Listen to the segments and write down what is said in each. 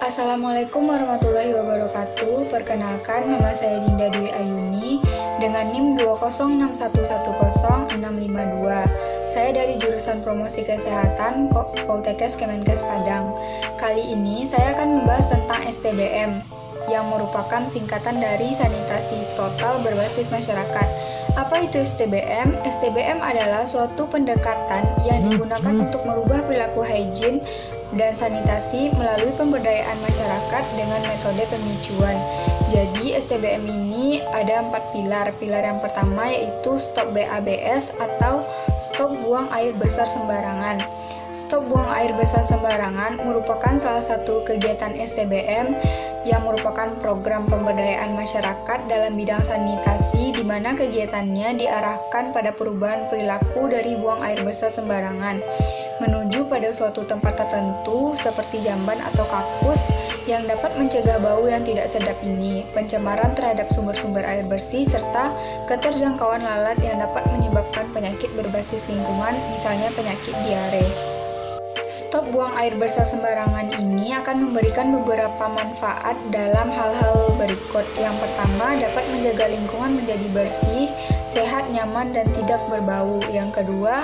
Assalamualaikum warahmatullahi wabarakatuh. Perkenalkan, nama saya Dinda Dwi Ayuni dengan NIM 206110652. Saya dari jurusan Promosi Kesehatan Poltekkes Kemenkes Padang. Kali ini saya akan membahas tentang STBM yang merupakan singkatan dari sanitasi total berbasis masyarakat. Apa itu STBM? STBM adalah suatu pendekatan yang digunakan untuk merubah perilaku hygiene dan sanitasi melalui pemberdayaan masyarakat dengan metode pemicuan. Jadi STBM ini ada 4 pilar. Pilar yang pertama yaitu Stop BABS atau Stop Buang Air Besar Sembarangan. Stop Buang Air Besar Sembarangan merupakan salah satu kegiatan STBM yang merupakan program pemberdayaan masyarakat dalam bidang sanitasi, di mana kegiatannya diarahkan pada perubahan perilaku dari buang air besar sembarangan menuju pada suatu tempat tertentu seperti jamban atau kakus yang dapat mencegah bau yang tidak sedap ini, pencemaran terhadap sumber-sumber air bersih, serta keterjangkauan lalat yang dapat menyebabkan penyakit berbasis lingkungan, misalnya penyakit diare. Stop buang air besar sembarangan ini akan memberikan beberapa manfaat dalam hal-hal berikut. Yang pertama, dapat menjaga lingkungan menjadi bersih, sehat, nyaman, dan tidak berbau. Yang kedua,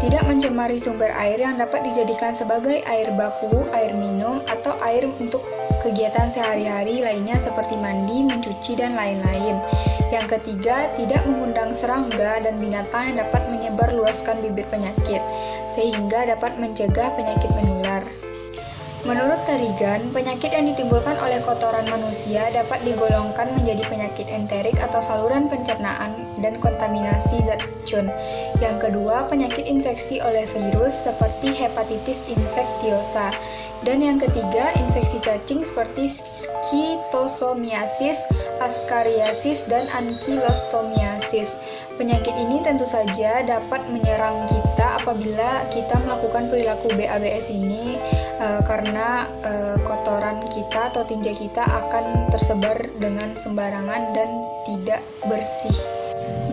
tidak mencemari sumber air yang dapat dijadikan sebagai air baku, air minum, atau air untuk kegiatan sehari-hari lainnya seperti mandi, mencuci, dan lain-lain. Yang ketiga, tidak mengundang serangga dan binatang yang dapat menyebarluaskan bibit penyakit, sehingga dapat mencegah penyakit menular. Menurut Tarigan, penyakit yang ditimbulkan oleh kotoran manusia dapat digolongkan menjadi penyakit enterik atau saluran pencernaan dan kontaminasi zat racun. Yang kedua, penyakit infeksi oleh virus seperti hepatitis infektiosa. Dan yang ketiga, infeksi cacing seperti schistosomia,sis, askariasis, dan ankylostomiasis. Penyakit ini tentu saja dapat menyerang kita apabila kita melakukan perilaku BABS ini karena kotoran kita atau tinja kita akan tersebar dengan sembarangan dan tidak bersih.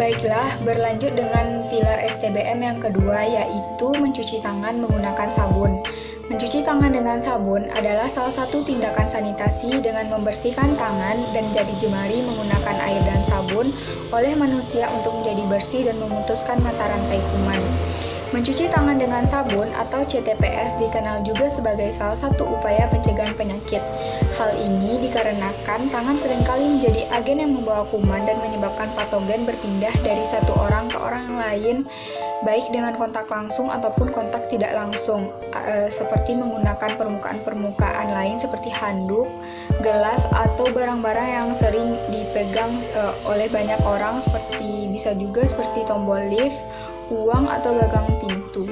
Baiklah, berlanjut dengan pilar STBM yang kedua, yaitu mencuci tangan menggunakan sabun. Mencuci tangan dengan sabun adalah salah satu tindakan sanitasi dengan membersihkan tangan dan jari jemari menggunakan air dan sabun oleh manusia untuk menjadi bersih dan memutuskan mata rantai kuman. Mencuci tangan dengan sabun atau CTPS dikenal juga sebagai salah satu upaya pencegahan penyakit. Hal ini dikarenakan tangan seringkali menjadi agen yang membawa kuman dan menyebabkan patogen berpindah dari satu orang ke orang lain, baik dengan kontak langsung ataupun kontak tidak langsung, seperti menggunakan permukaan-permukaan lain seperti handuk, gelas, atau barang-barang yang sering dipegang oleh banyak orang, bisa juga seperti tombol lift, uang, atau gagang pintu.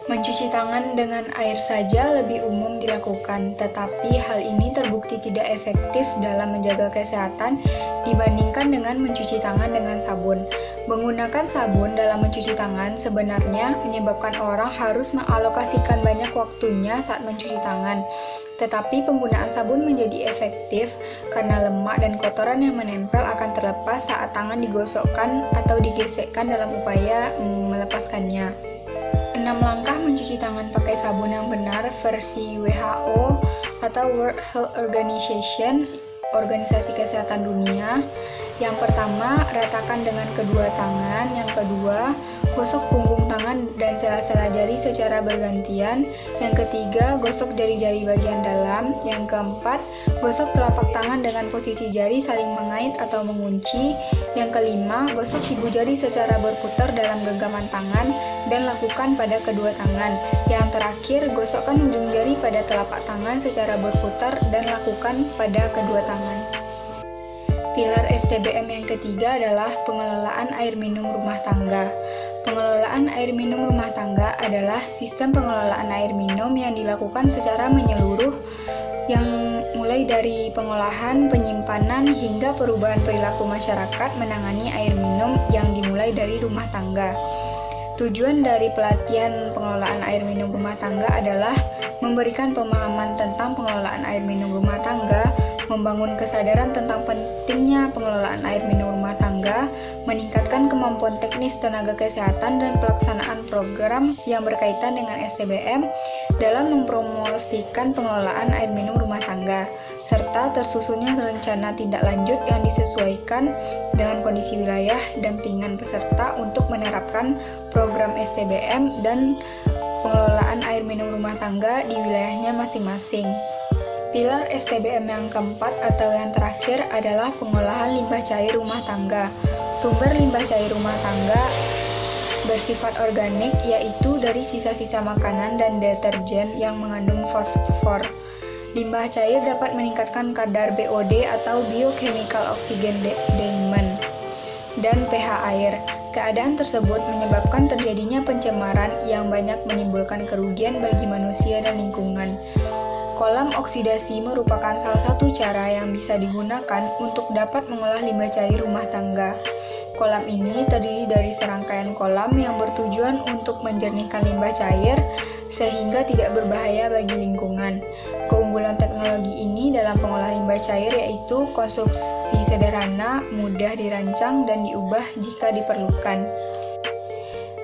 Mencuci tangan dengan air saja lebih umum dilakukan, tetapi hal ini terbukti tidak efektif dalam menjaga kesehatan dibandingkan dengan mencuci tangan dengan sabun. Menggunakan sabun dalam mencuci tangan sebenarnya menyebabkan orang harus mengalokasikan banyak waktunya saat mencuci tangan. Tetapi penggunaan sabun menjadi efektif karena lemak dan kotoran yang menempel akan terlepas saat tangan digosokkan atau digesekkan dalam upaya melepaskannya. 6 langkah mencuci tangan pakai sabun yang benar versi WHO atau World Health Organization, Organisasi Kesehatan Dunia. Yang pertama, ratakan dengan kedua tangan. Yang kedua, gosok punggung tangan dan sela-sela jari secara bergantian. Yang ketiga, gosok jari-jari bagian dalam. Yang keempat, gosok telapak tangan dengan posisi jari saling mengait atau mengunci. Yang kelima, gosok ibu jari secara berputar dalam genggaman tangan dan lakukan pada kedua tangan. Yang terakhir, gosokkan ujung jari pada telapak tangan secara berputar dan lakukan pada kedua tangan. Pilar STBM yang ketiga adalah pengelolaan air minum rumah tangga. Pengelolaan air minum rumah tangga adalah sistem pengelolaan air minum yang dilakukan secara menyeluruh yang mulai dari pengolahan, penyimpanan, hingga perubahan perilaku masyarakat menangani air minum yang dimulai dari rumah tangga. Tujuan dari pelatihan pengelolaan air minum rumah tangga adalah memberikan pemahaman tentang pengelolaan air minum rumah tangga, membangun kesadaran tentang pentingnya pengelolaan air minum rumah tangga, meningkatkan kemampuan teknis tenaga kesehatan dan pelaksanaan program yang berkaitan dengan STBM, dalam mempromosikan pengelolaan air minum rumah tangga, serta tersusunnya rencana tindak lanjut yang disesuaikan dengan kondisi wilayah dampingan peserta untuk menerapkan program STBM dan pengelolaan air minum rumah tangga di wilayahnya masing-masing. Pilar STBM yang keempat atau yang terakhir adalah pengolahan limbah cair rumah tangga. Sumber limbah cair rumah tangga bersifat organik, yaitu dari sisa-sisa makanan dan deterjen yang mengandung fosfor. Limbah cair dapat meningkatkan kadar BOD atau Biochemical Oxygen Demand dan pH air. Keadaan tersebut menyebabkan terjadinya pencemaran yang banyak menimbulkan kerugian bagi manusia dan lingkungan. Kolam oksidasi merupakan salah satu cara yang bisa digunakan untuk dapat mengolah limbah cair rumah tangga. Kolam ini terdiri dari serangkaian kolam yang bertujuan untuk menjernihkan limbah cair sehingga tidak berbahaya bagi lingkungan. Keunggulan teknologi ini dalam pengolahan limbah cair yaitu konstruksi sederhana, mudah dirancang dan diubah jika diperlukan.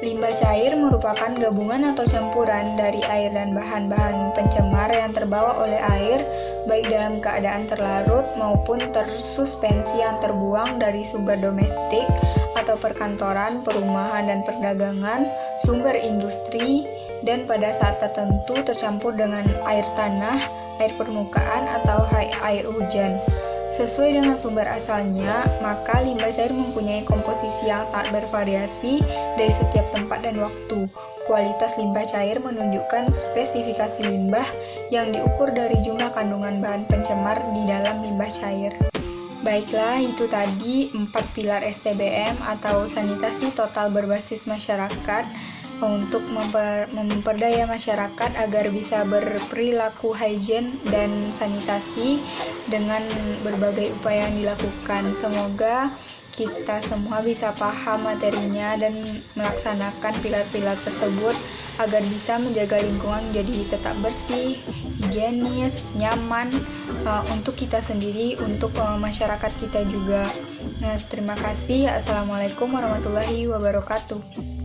Limbah cair merupakan gabungan atau campuran dari air dan bahan-bahan pencemar yang terbawa oleh air, baik dalam keadaan terlarut maupun tersuspensi yang terbuang dari sumber domestik atau perkantoran, perumahan dan perdagangan, sumber industri, dan pada saat tertentu tercampur dengan air tanah, air permukaan, atau air hujan. Sesuai dengan sumber asalnya, maka limbah cair mempunyai komposisi yang sangat bervariasi dari setiap tempat dan waktu. Kualitas limbah cair menunjukkan spesifikasi limbah yang diukur dari jumlah kandungan bahan pencemar di dalam limbah cair. Baiklah, itu tadi 4 pilar STBM atau sanitasi total berbasis masyarakat untuk memperdaya masyarakat agar bisa berperilaku hygiene dan sanitasi dengan berbagai upaya yang dilakukan. Semoga kita semua bisa paham materinya dan melaksanakan pilar-pilar tersebut agar bisa menjaga lingkungan jadi tetap bersih, higienis, nyaman untuk kita sendiri, untuk masyarakat kita juga. Nah, terima kasih. Assalamualaikum warahmatullahi wabarakatuh.